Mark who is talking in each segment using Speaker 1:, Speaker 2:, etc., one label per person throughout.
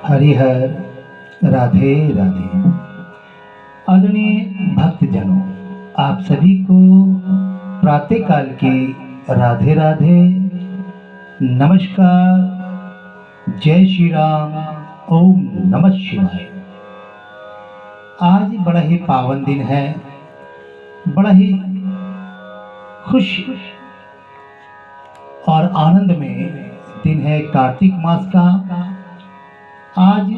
Speaker 1: हरिहर राधे राधे। आदरणीय भक्तजनों, आप सभी को प्रातःकाल की राधे राधे, नमस्कार, जय श्री राम, ओम नमः शिवाय। आज बड़ा ही पावन दिन है, बड़ा ही खुश और आनंद में दिन है कार्तिक मास का। आज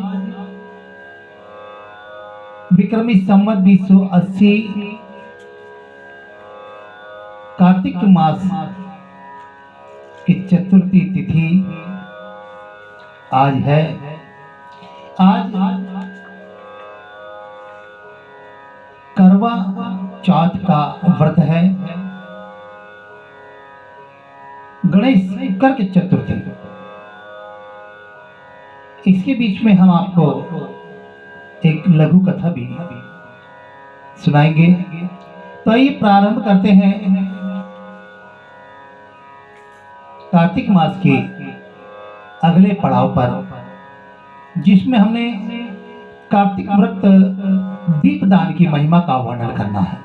Speaker 1: विक्रमी संवत 2080 कार्तिक मास की चतुर्थी तिथि आज है। आज करवा चौथ का व्रत है, गणेश कर्क चतुर्थी। इसके बीच में हम आपको एक लघु कथा भी सुनाएंगे। तो आइए प्रारंभ करते हैं कार्तिक मास के अगले पड़ाव पर, जिसमें हमने कार्तिक व्रत दीपदान की महिमा का वर्णन करना है।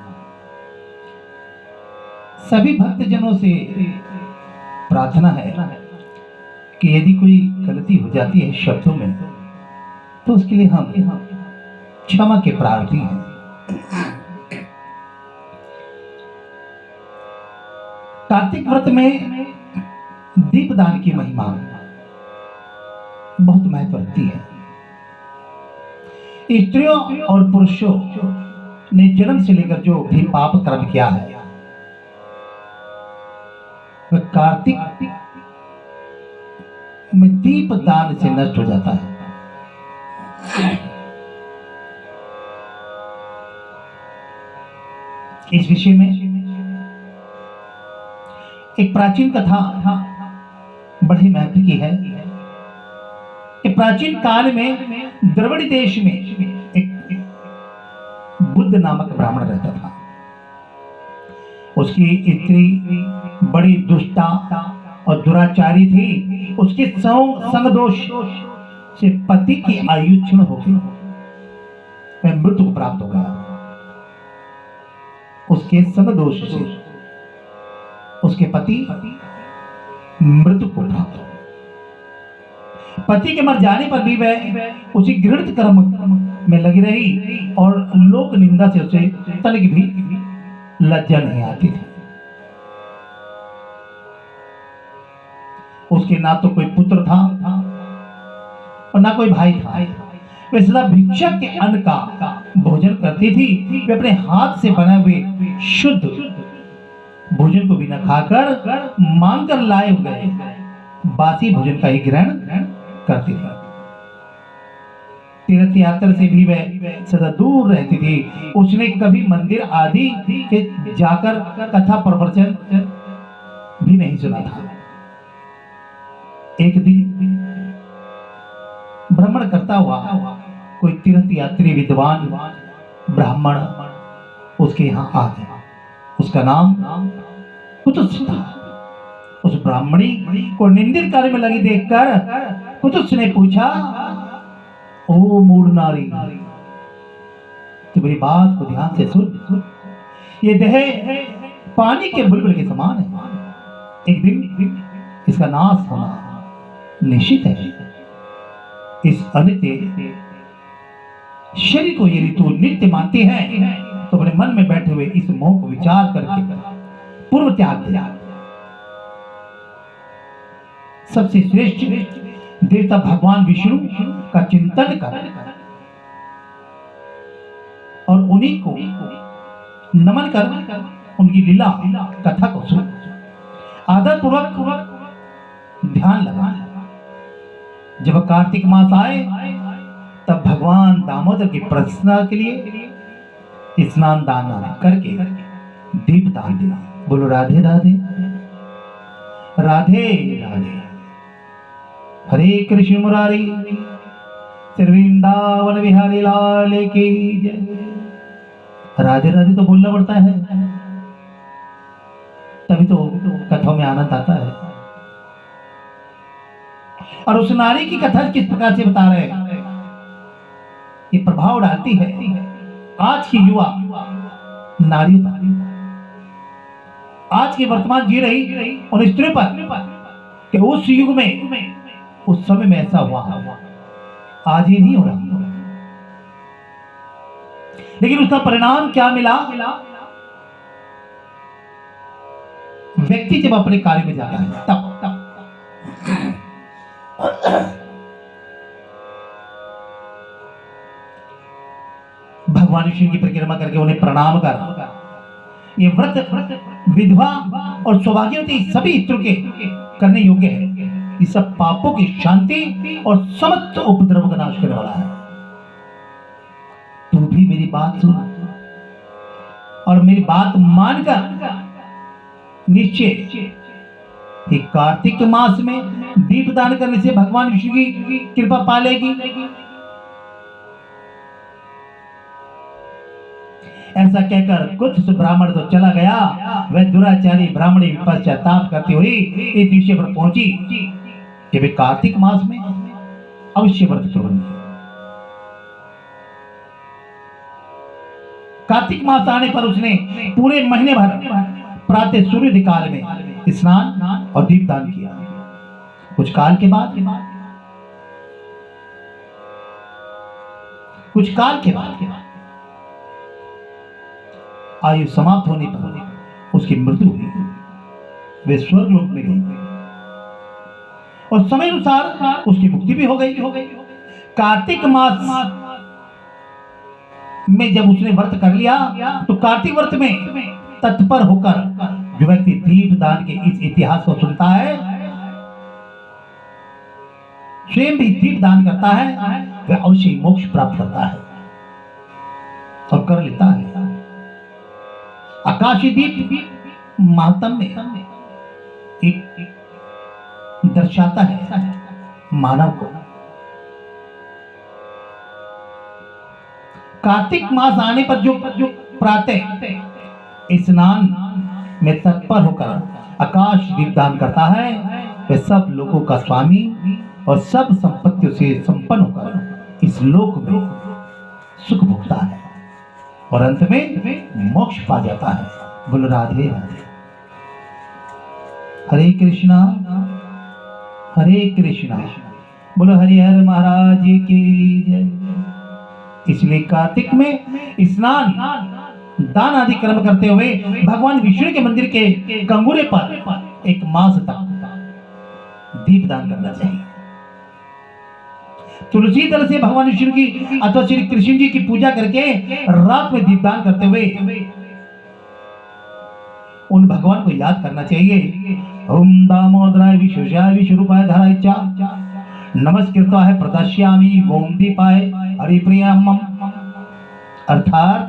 Speaker 1: सभी भक्तजनों से प्रार्थना है कि यदि कोई गलती हो जाती है शब्दों में, तो उसके लिए हम क्षमा के प्रार्थी हैं। कार्तिक व्रत में दीपदान की महिमा बहुत महत्व रखती है। स्त्रियों और पुरुषों ने जन्म से लेकर जो भी पाप कर्म किया है, वह कार्तिक में दीपदान से नष्ट हो जाता है। इस विषय में एक प्राचीन कथा बड़ी महत्व की है। प्राचीन काल में द्रविड़ देश में एक बुद्ध नामक ब्राह्मण रहता था। उसकी स्त्री बड़ी दुष्टा और दुराचारी थी। उसके संग दोष से पति की आयु क्षीण हो गई, वह मृत्यु को प्राप्त हो गया। उसके संग दोष से उसके पति मृत्यु को प्राप्त हो। पति के मर जाने पर भी वह उसी घृणित कर्म में लगी रही और लोक निंदा से उसे तनिक भी लज्जा नहीं आती थी। उसके ना तो कोई पुत्र था और ना कोई भाई था। वह सदा भिक्षा के अन्न का भोजन करती थी। वे अपने हाथ से बने हुए शुद्ध भोजन को भी न खाकर मांग कर लाए हुए बासी भोजन का ही ग्रहण करती थी। तीर्थ यात्रा से भी वह सदा दूर रहती थी। उसने कभी मंदिर आदि के जाकर कथा प्रवचन भी नहीं सुना था। एक दिन भ्रमण करता हुआ कोई तीर्थ यात्री विद्वान ब्राह्मण उसके यहाँ आ गया। उसका नाम कुतुस था। उस ब्राह्मणी को निंदित कार्य में लगी देखकर कुतुस ने पूछा, ओ मूढ़ नारी, तू मेरी बात को ध्यान से सुन। ये देह पानी के बुलबुल के समान है। एक दिन इसका नाश होना निश्चित है। इस अनित्य शरीर को यदि तू नित्य मानती है, तो अपने मन में बैठे हुए इस मोह को विचार करके पूर्व त्याग दिया। सबसे श्रेष्ठ देवता भगवान विष्णु का चिंतन कर और उन्हीं को नमन कर उनकी लीला कथा को सुन। आदर पूर्वक ध्यान लगा। जब कार्तिक मास आए, तब भगवान दामोदर की प्रसन्नता के लिए स्नान दान करके दीप दान दिया। बोलो राधे राधे, राधे राधे। हरे कृष्ण मुरारी, वृंदावन बिहारी लाल की जय। राधे राधे तो बोलना पड़ता है, तभी तो कथाओं में आनंद आता है। और उस नारी की कथा किस प्रकार से बता रहे हैं। ये प्रभाव डालती है आज की युवा नारियों पर, आज की वर्तमान जी रही और स्त्रियों पर, कि उस युग में उस समय में ऐसा हुआ, आज ही नहीं हो रहा। लेकिन उसका परिणाम क्या मिला? व्यक्ति जब अपने कार्य में जाता है तब भगवान विष्णु की परिक्रमा करके उन्हें प्रणाम कर, ये व्रत विधवा और सौभाग्यवती सभी स्त्रियों के करने योग्य है। ये सब पापों की शांति और समस्त उपद्रव का नाश करने वाला है। तू भी मेरी बात सुन और मेरी बात मानकर निश्चय कार्तिक मास में दीप दान करने से भगवान विष्णु की कृपा पालेगी। ऐसा कहकर कुछ ब्राह्मण तो चला गया। वह दुराचारी ब्राह्मणी पश्चाताप करती हुई इस विषय पर पहुंची कि वे कार्तिक मास में अवश्य व्रत करेंगे। कार्तिक मास आने पर उसने पूरे महीने भर प्रातः सूर्योदय काल में स्नान और दीपदान किया। कुछ काल के बाद आयु समाप्त होने पर उसकी मृत्यु हुई। वे स्वर्ग लोक में गए और समय अनुसार उसकी मुक्ति भी हो गई। कार्तिक मास में जब उसने व्रत कर लिया तो कार्तिक व्रत में तत्पर होकर जो व्यक्ति दीप दान के इस इतिहास को सुनता है, स्वयं भी दीप दान करता है, वह अवश्य मोक्ष प्राप्त करता है और कर लेता है। आकाशीय दीप महात्म में एक दर्शाता है मानव को। कार्तिक मास आने पर जो प्रातः स्नान में तत्पर होकर आकाश दीपदान करता है, वह सब लोगों का स्वामी और सब संपत्तियों से संपन्न होकर इस लोक में सुख भोगता है और अंत में मोक्ष पा जाता है। बोलो राधे राधे। हरे कृष्णा बोलो हरिहर महाराज की जय। इसलिए कार्तिक में स्नान दान आदि कर्म करते हुए भगवान विष्णु के मंदिर के कंगूरे पर एक मास तक दीप दान करना चाहिए। तुलसी दल से भगवान विष्णु की अथवा श्री कृष्ण जी की पूजा करके रात में दीपदान करते हुए उन भगवान को याद करना चाहिए। ओम दामोदराय विश्वेशाय विश्वरूपाय धराय च नमस्कृत्वा है प्रदश्यामि ओम दीपाय हरिप्रियम। अर्थात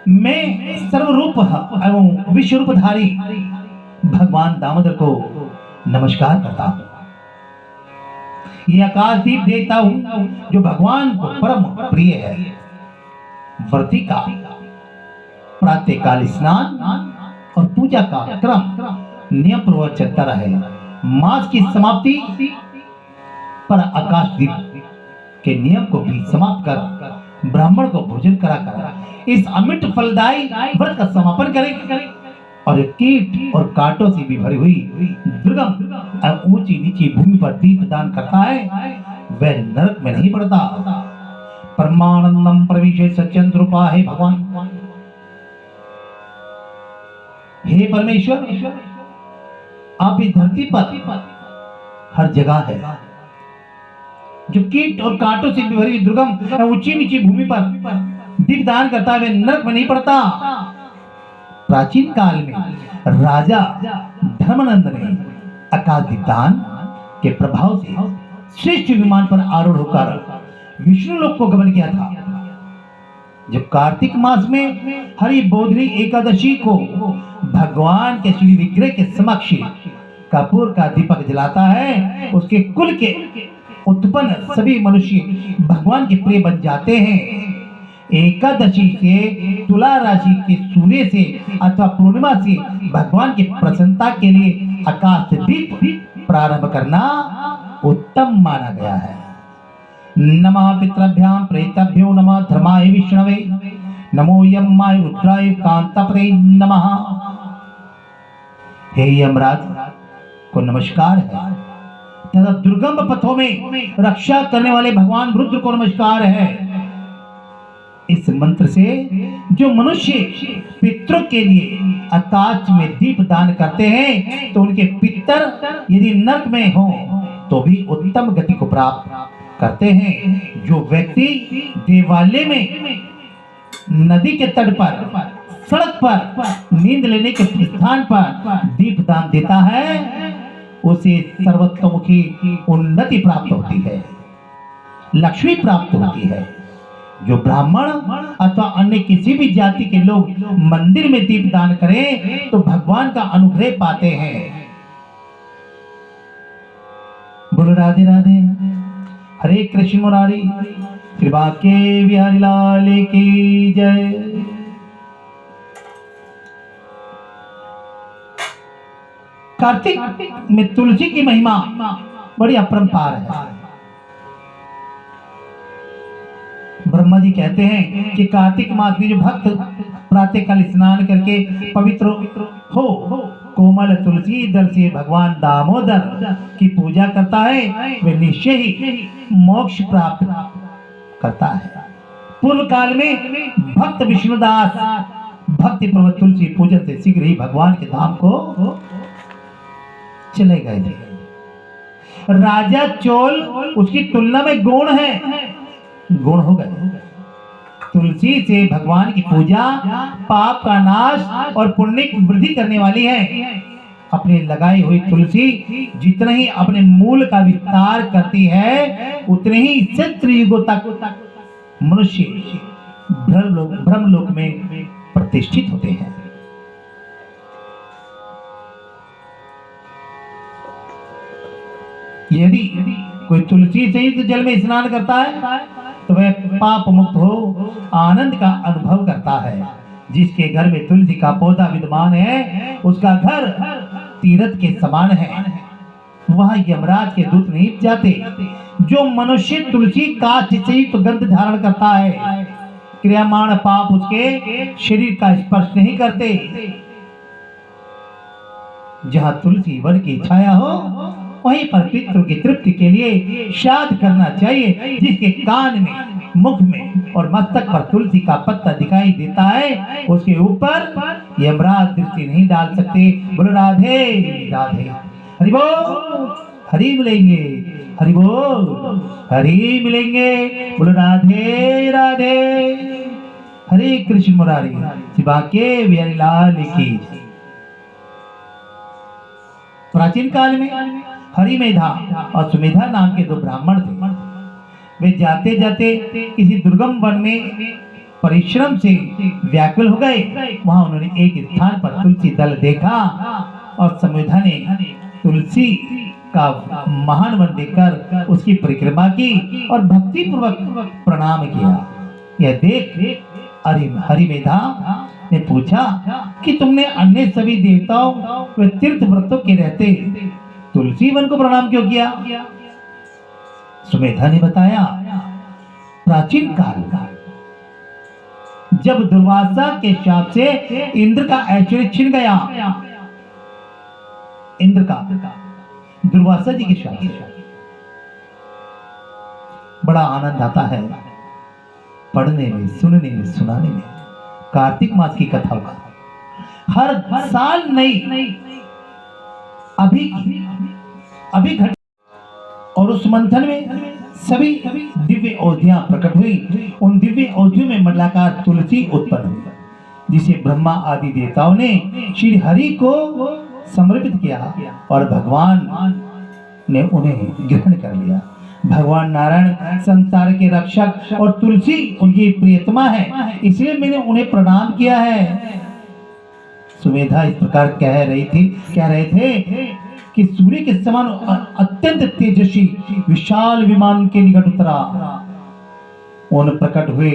Speaker 1: मैं सर्वरूप एवं विश्वरूपधारी भगवान दामोदर को नमस्कार करता हूं। यह आकाश दीप देता हूं जो भगवान को परम प्रिय है। व्रती का प्रातः काल स्नान और पूजा का क्रम नियम पूर्वक चलता रहे। मास की समाप्ति पर आकाश दीप के नियम को भी समाप्त कर ब्राह्मण को भोजन कराकर इस अमिट फलदायी व्रत का समापन करें। और कीट और कांटों से भी भरी हुई दुर्गम और ऊंची नीची भूमि पर दीप दान करता है, वह नरक में नहीं पड़ता। परमानंदम प्रविशे सच्चंद्रुपा है भगवान। हे परमेश्वर, आप इस धरती पर हर जगह है। जो कीट और कांटों से भी भरी दुर्गम ऊंची नीची भूमि पर दीप दान करता है, वह नरक में नहीं पड़ता। प्राचीन काल में राजा धर्मानंद ने आकाश दीपदान के प्रभाव से श्रेष्ठ विमान पर आरूढ़ होकर विष्णु लोक को गमन किया था। जब कार्तिक मास में हरि बोधनी एकादशी को भगवान के श्री विग्रह के समक्ष कपूर का दीपक जलाता है, उसके कुल के उत्पन्न सभी मनुष्य भगवान के प्रिय बन जाते हैं। एकादशी से तुला राशि के सूर्य से अथवा पूर्णिमा से भगवान की प्रसन्नता के लिए आकाश दीप प्रारंभ करना उत्तम माना गया है। नमः पितृभ्यां प्रेतभ्यो नमः धर्माय विष्णवे नमो यमाय रुद्राय कांतापते नमः। हे यमराज को नमस्कार है तथा दुर्गम पथों में रक्षा करने वाले भगवान रुद्र को नमस्कार है। इस मंत्र से जो मनुष्य पितरों के लिए आकाश में दीप दान करते हैं तो उनके पितर यदि नरक में हो तो भी उत्तम गति को प्राप्त करते हैं। जो व्यक्ति देवालय में, नदी के तट पर, सड़क पर, नींद लेने के स्थान पर दीप दान देता है उसे सर्वतोमुखी उन्नति प्राप्त होती है, लक्ष्मी प्राप्त होती है। जो ब्राह्मण अथवा अन्य किसी भी जाति के लोग मंदिर में दीप दान करें तो भगवान का अनुग्रह पाते हैं। बोलो राधे राधे। हरे कृष्ण मुरारी कृपा के बिहारी लाल की जय। कार्तिक में तुलसी की महिमा बड़ी अपरंपार है। ब्रह्मा जी कहते हैं कि कार्तिक मास में जो भक्त प्रातः काल स्नान करके पवित्र हो कोमल तुलसी दल से भगवान दामोदर की पूजा करता है वे निश्चय ही मोक्ष प्राप्त करता है। पूर्व काल में भक्त विष्णुदास भक्ति प्रवत तुलसी पूजन से शीघ्र ही भगवान के धाम को चले गए थे। राजा चोल उसकी तुलना में गौण है, गुण हो गए। तुलसी से भगवान की पूजा पाप का नाश और पुण्य की वृद्धि करने वाली है। अपने लगाई हुई तुलसी जितना ही अपने मूल का विस्तार करती है उतने ही सहस्त्र युगों तक मनुष्य ब्रह्मलोक में प्रतिष्ठित होते हैं। यदि कोई तुलसी सहित जल में स्नान करता है तो वह पाप मुक्त हो आनंद का अनुभव करता है। जिसके घर में तुलसी का पौधा विद्यमान है उसका घर तीर्थ के समान है, वहां यमराज के दूत नहीं जाते। जो मनुष्य तुलसी का चिचित गंध धारण करता है क्रियामाण पाप उसके शरीर का स्पर्श नहीं करते। जहां तुलसी वन की छाया हो वहीं पर पितरों की तृप्ति के लिए श्राद्ध करना चाहिए। जिसके कान में, मुख में और मस्तक पर तुलसी का पत्ता दिखाई देता है उसके ऊपर यमराज दृष्टि नहीं डाल सकते। बोलो राधे राधे। हरि बोल। हरि मिलेंगे, हरि बोल, हरि मिलेंगे। बोलो राधे राधे। हरे कृष्ण मुरारी शिवा के बिहारी लाल की। प्राचीन काल में हरिमेधा और सुमेधा नाम के दो ब्राह्मण थे। वे जाते जाते किसी दुर्गम वन में परिश्रम से व्याकुल हो गए। वहां उन्होंने एक स्थान पर तुलसी दल देखा और सुमेधा ने तुलसी का महान वन देखकर उसकी परिक्रमा की और भक्ति पूर्वक प्रणाम किया। यह देख हरिमेधा ने पूछा कि तुमने अन्य सभी देवताओं व तीर्थ व्रतों के रहते तुलसी वन को प्रणाम क्यों किया? सुमेधा ने बताया प्राचीन काल जब दुर्वासा के शाप से इंद्र का ऐश्वर्य छिन गया, इंद्र का दुर्वासा जी के शाप से बड़ा आनंद आता है पढ़ने में, सुनने में, सुनाने में। कार्तिक मास की कथाओं का हर साल नई अभी घट और उस मंथन में सभी दिव्य औषधियां प्रकट हुई। उन दिव्य औषधियों में मंडलाकार तुलसी उत्पन्न हुई जिसे ब्रह्मा आदि देवताओं ने श्री हरि को समर्पित किया और भगवान ने उन्हें ग्रहण कर लिया। भगवान नारायण संसार के रक्षक और तुलसी उनकी प्रियतमा है, इसलिए मैंने उन्हें प्रणाम किया है। सुमेधा इस प्रकार कह रहे थे कि सूर्य के समान अत्यंत तेजस्वी विशाल विमान के निकट उतरा। उन प्रकट हुए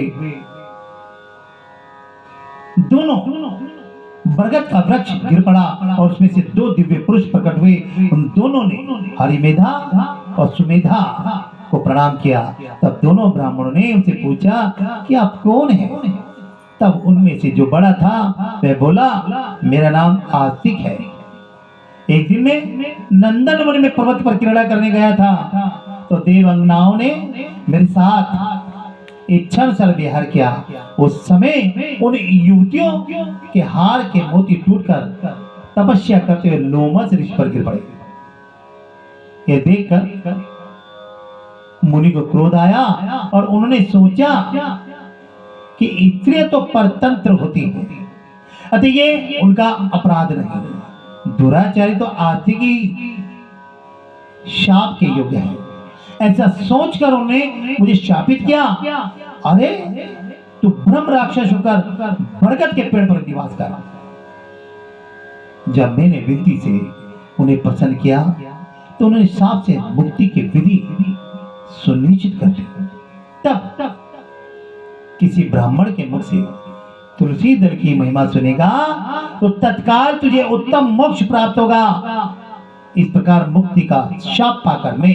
Speaker 1: दोनों बरगद का वृक्ष गिर पड़ा और उसमें से दो दिव्य पुरुष प्रकट हुए। उन दोनों ने हरिमेधा और सुमेधा को प्रणाम किया। तब दोनों ब्राह्मणों ने उनसे पूछा कि आप कौन हैं? तब उनमें से जो बड़ा था वह बोला, मेरा नाम आस्तिक है। एक दिन में नंदन वन में पर्वत पर क्रीड़ा करने गया था, तो देवंगनाओं ने मेरे साथ इच्छा अनुसार विहार किया। उस समय उन युवतियों के हार के मोती टूटकर तपस्या करते हुए लोमस ऋषि पर गिर पड़े। यह देखकर मुनि को क्रोध आया और उन्होंने सोचा कि स्त्रियां तो परतंत्र होती है, अतः ये उनका अपराध नहीं, दुराचारी तो आस्तिक ही शाप के योग्य है। ऐसा सोचकर उन्होंने मुझे शापित किया, अरे तू ब्रह्म राक्षस होकर बरगद के पेड़ पर निवास कर। जब मैंने विनती से उन्हें प्रसन्न किया तो उन्होंने शाप से मुक्ति की विधि सुनिश्चित कर दी। तब किसी ब्राह्मण के मुख से तुलसी दल की महिमा सुनेगा तो तत्काल तुझे उत्तम मोक्ष प्राप्त होगा। इस प्रकार मुक्ति का शाप पाकर मैं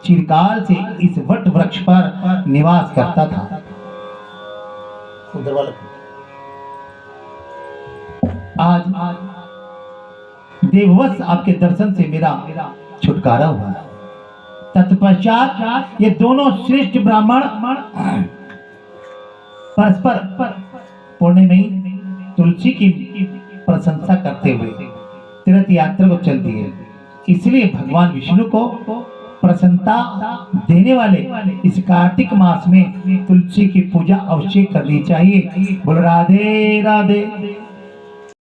Speaker 1: चिरकाल से इस वट वृक्ष पर निवास करता था। आज देववश आपके दर्शन से मेरा छुटकारा हुआ। तत्पश्चात ये दोनों श्रेष्ठ ब्राह्मण परस्पर पूर्णिमा तुलसी की प्रशंसा करते हुए तीर्थ यात्रा को चल दिए। इसलिए भगवान विष्णु को प्रसन्नता देने वाले इस कार्तिक मास में तुलसी की पूजा अवश्य करनी चाहिए। बोल राधे राधे।